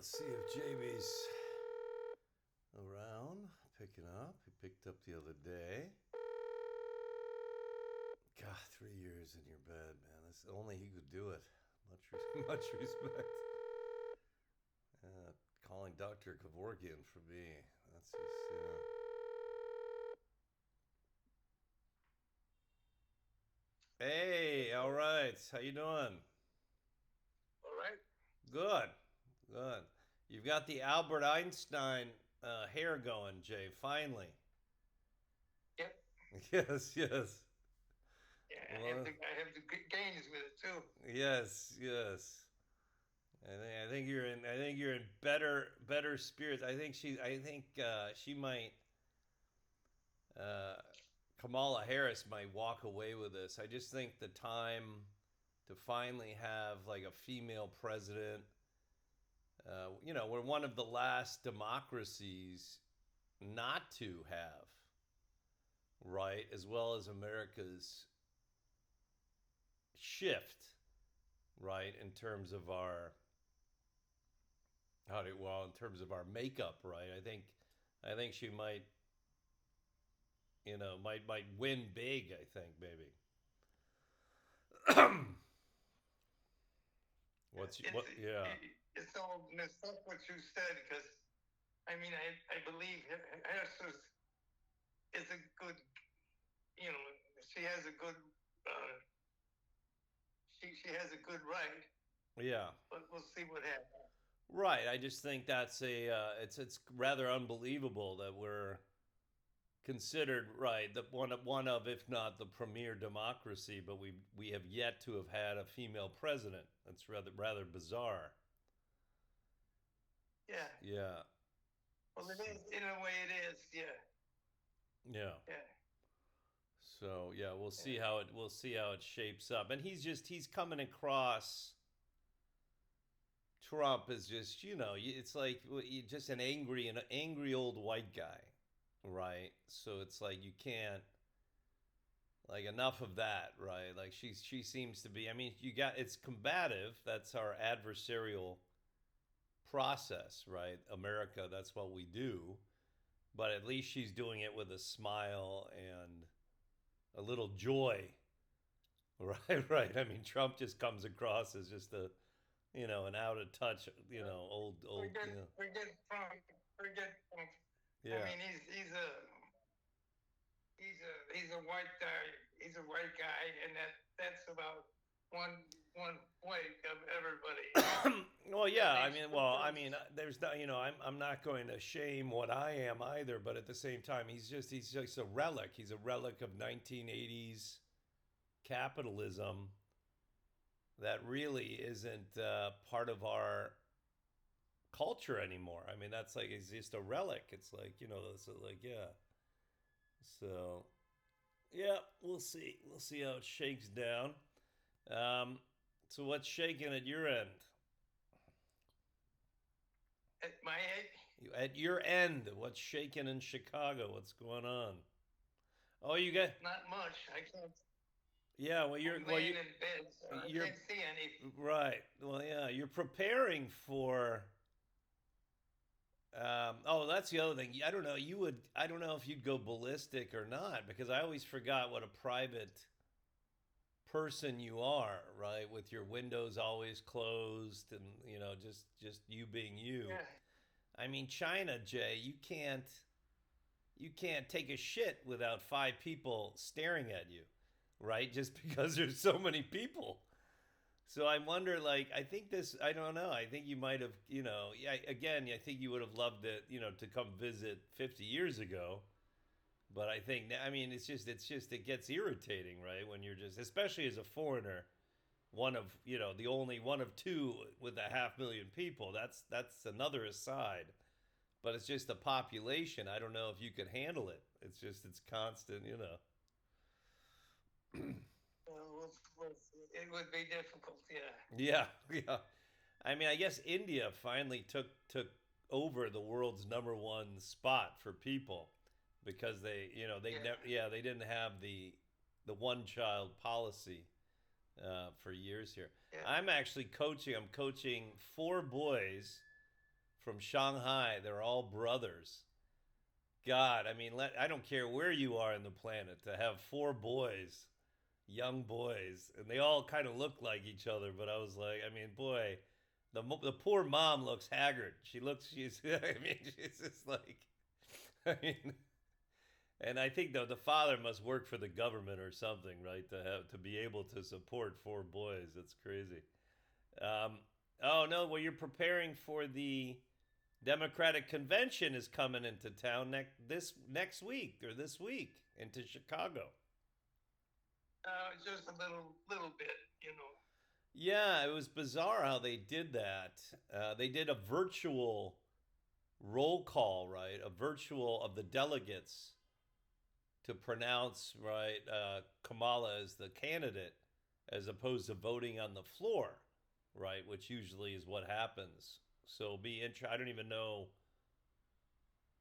Let's see if JB's around, picking up. He picked up the other day. God, 3 years in your bed, man. Only he could do it. Much respect. Calling Dr. Kevorkian for me. That's just. Hey, all right. How you doing? All right. Good, good. You've got the Albert Einstein hair going, Jay. Finally. Yep. Yes, yes. Yeah, Well, I have the good gains with it too. yes, yes. I think you're in. I think you're in better spirits. She might. Uh, Kamala Harris might walk away with this. I just think the time to finally have like a female president. We're one of the last democracies not to have, right, as well as America's shift, right, in terms of our in terms of our makeup, right. I think she might win big. I think maybe. Yeah, What's what? Yeah, it's all messed up what you said because I believe Harris is a good, you know, she has a good, uh, she has a good right, yeah. but we'll see what happens. Right. I just think that's a it's rather unbelievable that we're considered right the one of if not the premier democracy, but we have yet to have had a female president. That's rather bizarre. Yeah. Yeah. Well, it is in a way. It is. Yeah. Yeah. Yeah. So yeah, Yeah. we'll see how it shapes up. And he's coming across Trump as just it's like just an angry old white guy, right? So it's like you can't like enough of that, right? Like she seems to be. I mean, you got it's combative. That's our adversarial process, right? America, that's what we do. But at least she's doing it with a smile and a little joy, right? Right. I mean, Trump just comes across as just an out of touch, old. Forget Trump. I Yeah. mean, he's a white guy. He's a white guy, and that's about one white of everybody. Well, At yeah. I least mean, two well, I thirds. mean, there's not, I'm not going to shame what I am either, but at the same time, he's just a relic. He's a relic of 1980s capitalism that really isn't part of our culture anymore. I mean, that's like it's just a relic. It's like it's like yeah. So yeah, we'll see. We'll see how it shakes down. Um, so what's shaking at your end? At my age, At your end, what's shaking in Chicago? What's going on? Oh, you got not much. I can't. yeah. I'm laying in bed, so I You're can't see anything. right. Well, yeah, you're preparing for. Oh, that's the other thing. I don't know. You would. I don't know if you'd go ballistic or not because I always forgot what a private person you are. Right, with your windows always closed and just you being you. Yeah, I mean, China, Jay, you can't take a shit without five people staring at you, right? Just because there's so many people. So I wonder, like, I think this, I don't know. I think you might have, yeah, again, I think you would have loved it, to come visit 50 years ago. But I think, I mean, it gets irritating, right? When you're just, especially as a foreigner, the only one of two with a 500,000 people. That's another aside. But it's just the population. I don't know if you could handle it. It's constant. it would be difficult. Yeah, Yeah, yeah. I mean, I guess India finally took over the world's number one spot for people because yeah, they didn't have the one child policy for years here. yeah. I'm actually coaching. I'm coaching four boys from Shanghai. They're all brothers. God, I mean, I don't care where you are in the planet to have four boys, young boys, and they all kind of look like each other. But I was like, I mean, boy, the poor mom looks haggard. She's I mean, she's just like, I mean, and I think though the father must work for the government or something, right? To be able to support four boys. That's crazy. Um, oh no, well you're preparing for the Democratic convention is coming into town next week or this week into Chicago. Just a little bit, you know. Yeah, it was bizarre how they did that. They did a virtual roll call, right? A virtual of the delegates to pronounce right Kamala as the candidate, as opposed to voting on the floor, right? Which usually is what happens. So I don't even know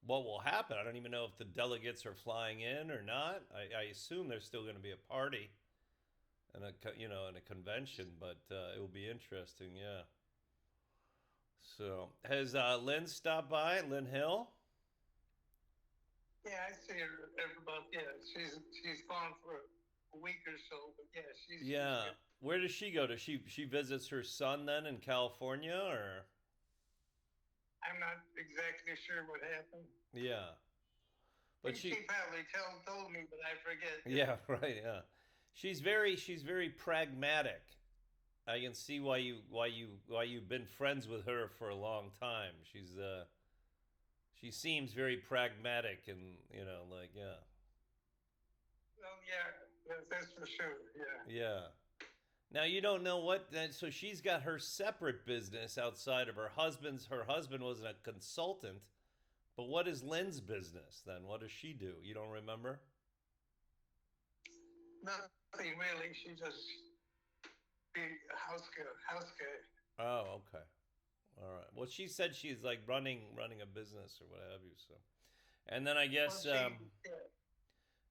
what will happen. I don't even know if the delegates are flying in or not. I assume there's still going to be a party and and a convention, but it will be interesting. Yeah. So has Lynn stopped by? Lynn Hill? Yeah, I see her every month. Yeah, she's gone for a week or so, but yeah, she's Yeah. good. Where does she go? Does she visits her son then in California or? I'm not exactly sure what happened. Yeah. But She probably told me, but I forget. yeah, right, yeah. She's very pragmatic. I can see why you've been friends with her for a long time. She seems very pragmatic and like yeah. Well, yeah, that's for sure. Yeah. Yeah. Now you don't know so she's got her separate business outside of her husband's. Her husband wasn't a consultant, but what is Lynn's business then? What does she do? You don't remember? Nothing really. She just be a house guy. Oh, okay. All right. Well, she said she's like running a business or what have you. So, and then I Well, guess, yeah.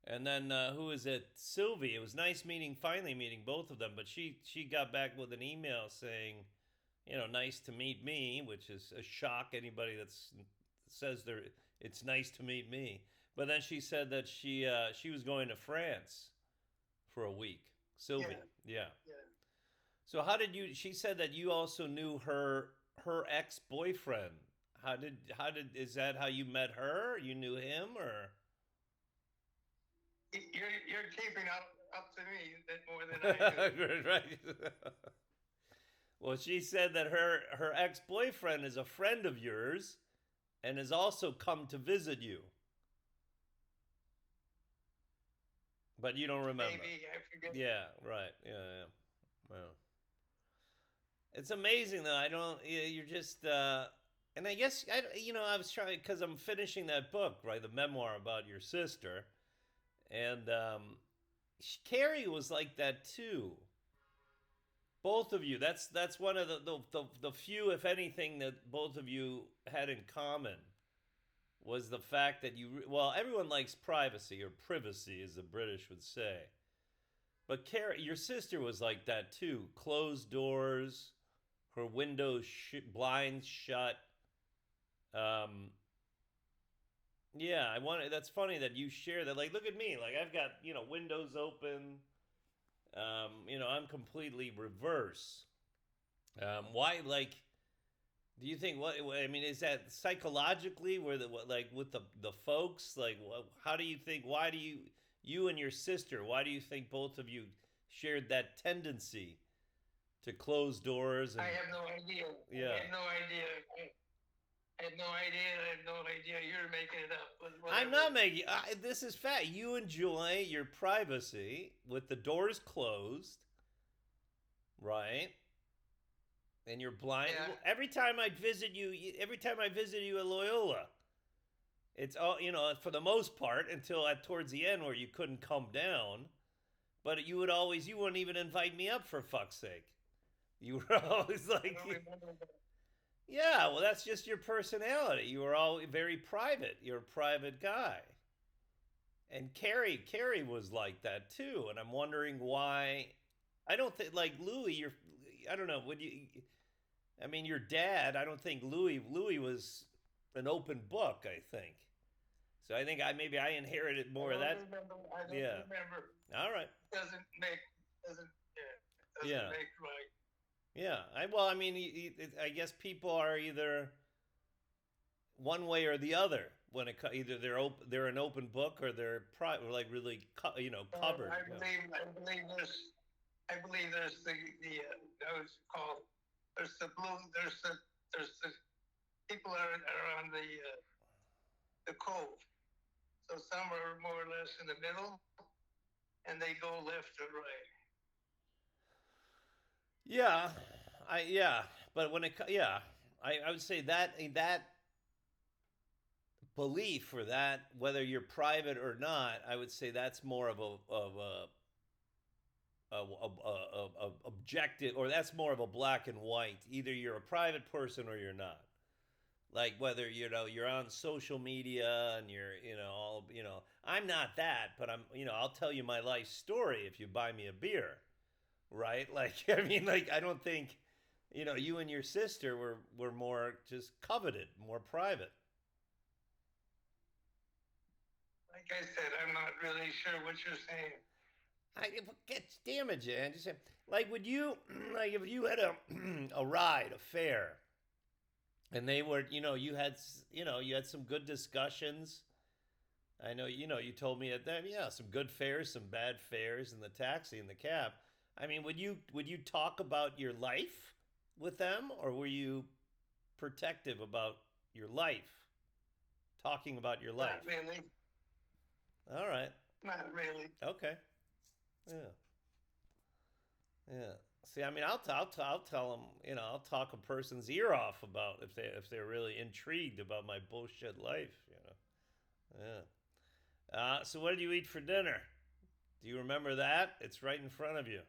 and then who is it? Sylvie. It was nice finally meeting both of them. But she got back with an email saying, nice to meet me, which is a shock. Anybody that says it's nice to meet me. But then she said that she was going to France for a week. Sylvie. Yeah. Yeah. So she said that you also knew her ex-boyfriend. Is that how you met her? You knew him or? You're keeping up to me more than I do. Right. Well, she said that her ex-boyfriend is a friend of yours and has also come to visit you. But you don't remember. Maybe I forget. Yeah, right. Yeah. Well, it's amazing though. I don't. You're just. And I guess I was trying because I'm finishing that book, right? The memoir about your sister, and Carrie was like that too. Both of you. That's one of the few, if anything, that both of you had in common was the fact that everyone likes privacy or privacy, as the British would say. But Carrie, your sister was like that too. Closed doors, her windows blinds shut. Yeah, that's funny that you share that. Like, look at me. Like, I've got windows open. I'm completely reverse. Why? Like, do you think I mean, is that psychologically where like with the folks? Like, how do you think? Why do you and your sister? Why do you think both of you shared that tendency to close doors? I have no idea. Yeah. I have no idea. I have no idea. I have no idea. You're making it up. I'm not making. This is fact. You enjoy your privacy with the doors closed, right? And you're blind. Yeah. Every time I visit you at Loyola, it's all for the most part until towards the end where you couldn't come down. But you wouldn't even invite me up for fuck's sake. You were always like, yeah, well, that's just your personality. You were all very private. You're a private guy. And Carrie was like that too. And I'm wondering why. I don't think like Louis. I don't know. I mean, your dad. I don't think Louis was an open book. I think so. I think maybe I inherited I more of don't that. remember. I don't Yeah. remember. All right. Doesn't make doesn't yeah, doesn't Yeah. make right. Yeah. Well, I mean, I guess people are either one way or the other when either they're an open book or they're like really covered. I believe I believe there's the what's it called? There's the blue. There's the people are on the cove. So some are more or less in the middle, and they go left or right. Yeah, but when yeah, I would say that belief or that whether you're private or not, I would say that's more of a objective, or that's more of a black and white. Either you're a private person or you're not. Like whether you're on social media and you're all I'm not that, but I'll tell you my life story if you buy me a beer, right? Like I mean, like I don't think you and your sister were more just coveted, more private. Like I said, I'm not really sure what you're saying. Damn it, Jan. Just like would you like if you had a ride, a fare, and they were you had some good discussions. I know you told me at them, yeah, some good fares, some bad fares in the taxi in the cab. I mean, would you talk about your life with them, or were you protective about your life, talking about your Not life? really. All right. Not really. Okay. Yeah. Yeah. See, I mean, I'll tell them, I'll talk a person's ear off about if they're really intrigued about my bullshit life. Yeah. So what did you eat for dinner? Do you remember that? It's right in front of you.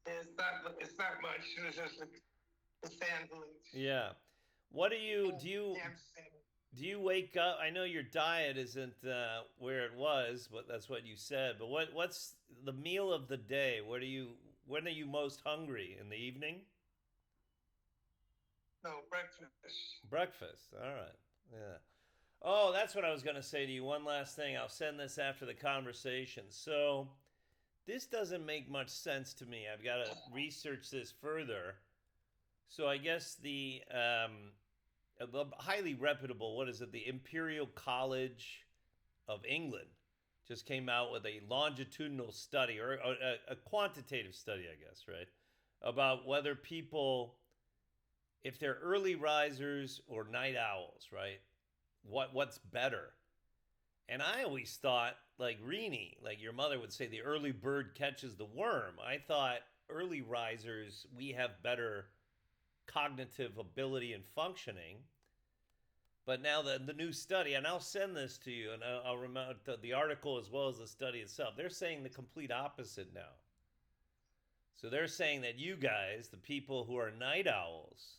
It's not. It's not much. It was just the sandwich. Yeah. What Ham sandwich. do you wake up? I know your diet isn't where it was, but that's what you said. But what's the meal of the day? When are you most hungry? In the evening? No breakfast. Breakfast. All right. Yeah. Oh, that's what I was going to say to you. One last thing. I'll send this after the conversation. So, this doesn't make much sense to me. I've got to research this further. So, I guess the highly reputable, what is it? The Imperial College of England just came out with a longitudinal study, or a quantitative study, I guess, right? About whether people, if they're early risers or night owls, right? What's better? And I always thought, like Rini, like your mother would say, the early bird catches the worm. I thought early risers, we have better cognitive ability and functioning. But now the new study, and I'll send this to you, and I'll remember the article as well as the study itself. They're saying the complete opposite now. So they're saying that you guys, the people who are night owls,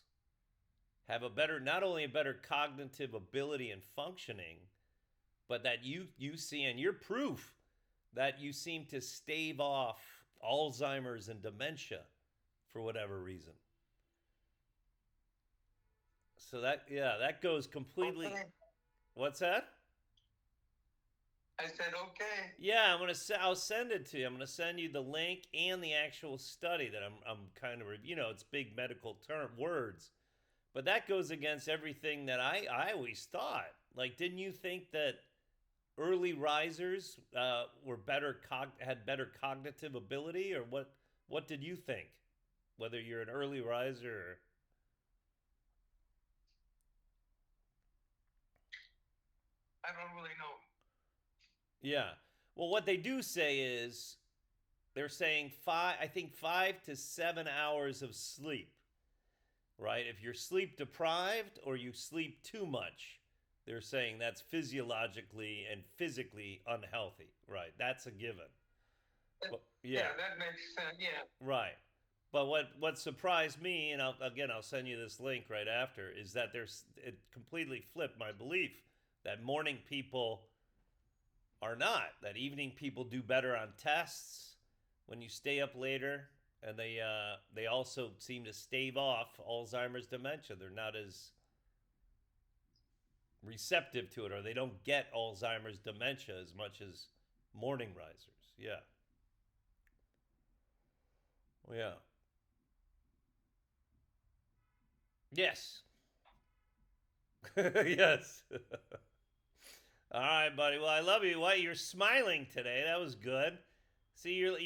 have not only a better cognitive ability and functioning, but that you see, and you're proof that you seem to stave off Alzheimer's and dementia for whatever reason. So that goes completely. Okay. What's that? I said okay. Yeah, I'll send it to you. I'm gonna send you the link and the actual study that I'm kind of it's big medical term words, but that goes against everything that I always thought. Like, didn't you think that early risers had better cognitive ability, or what? What did you think? Whether you're an early riser or I don't really know. yeah. Well, what they do say is they're saying I think 5 to 7 hours of sleep, right? If you're sleep deprived or you sleep too much, they're saying that's physiologically and physically unhealthy, right? That's a given. Well, yeah, Yeah, that makes sense. Yeah. right. But what surprised me, and I'll send you this link right after, is that it completely flipped my belief that morning people are not. That evening people do better on tests when you stay up later. and they also seem to stave off Alzheimer's dementia. They're not as receptive to it, or they don't get Alzheimer's dementia as much as morning risers. Yeah. Yeah. Yes. Yes. All right, buddy. Well, I love you. Why you're smiling today? That was good. See, you.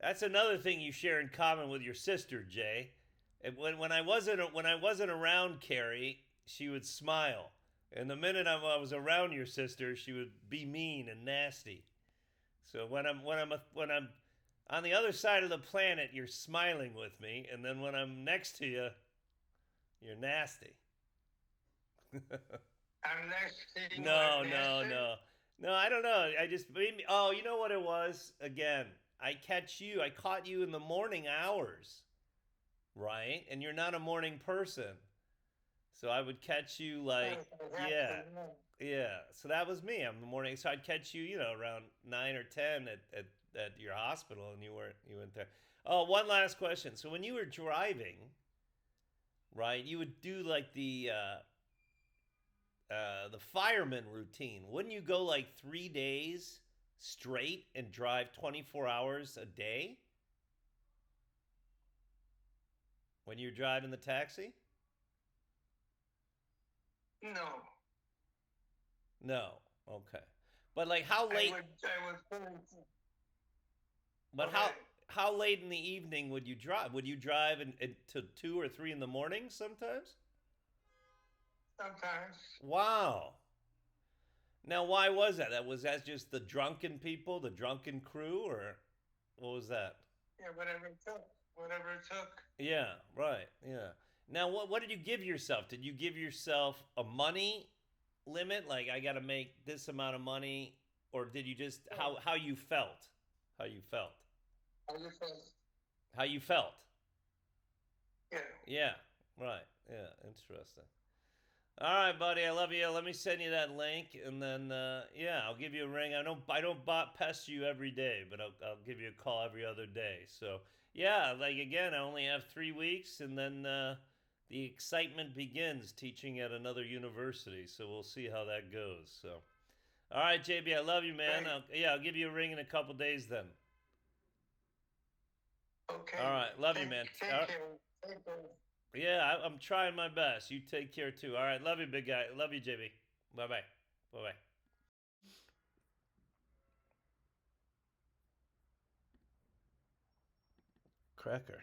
That's another thing you share in common with your sister, Jay. And when I wasn't around Carrie, she would smile, and the minute I was around your sister, she would be mean and nasty. So when I'm on the other side of the planet, you're smiling with me, and then when I'm next to you, you're nasty. I'm nasty. No, I'm no, nasty. no. No, I don't know. I just made me. Oh, you know what it was? Again, I caught you in the morning hours, right? And you're not a morning person. So I would catch you like, yeah, yeah. So that was me. I'm the morning. So I'd catch you, around 9 or 10 at your hospital, and you went there. Oh, one last question. So when you were driving, right, you would do like the fireman routine. Wouldn't you go like 3 days straight and drive 24 hours a day when you're driving the taxi? No, No. Okay. But like how I late? would. I would put But how okay. how late in the evening would you drive? Would you drive to 2 or 3 in the morning sometimes? Sometimes. Wow. Now, why was that? That just the drunken people, the drunken crew, or what was that? Yeah, whatever it took. Whatever it took. Yeah, right. Yeah. Now, what did you give yourself? Did you give yourself a money limit? Like I got to make this amount of money, or did you just Yeah. how you felt? How you felt? I just was. How you felt? Yeah. Yeah. Right. Yeah. Interesting. All right, buddy. I love you. Let me send you that link, and then yeah, I'll give you a ring. I don't pest you every day, but I'll give you a call every other day. So yeah, like again, I only have 3 weeks, and then the excitement begins teaching at another university. So we'll see how that goes. So all right, JB, I love you, man. Great. I'll give you a ring in a couple days then. Okay. All right, love you, Take man. take care. Take care. Yeah, I'm trying my best. You take care too. All right, love you, big guy. Love you, JB. Bye bye. Bye bye. Cracker.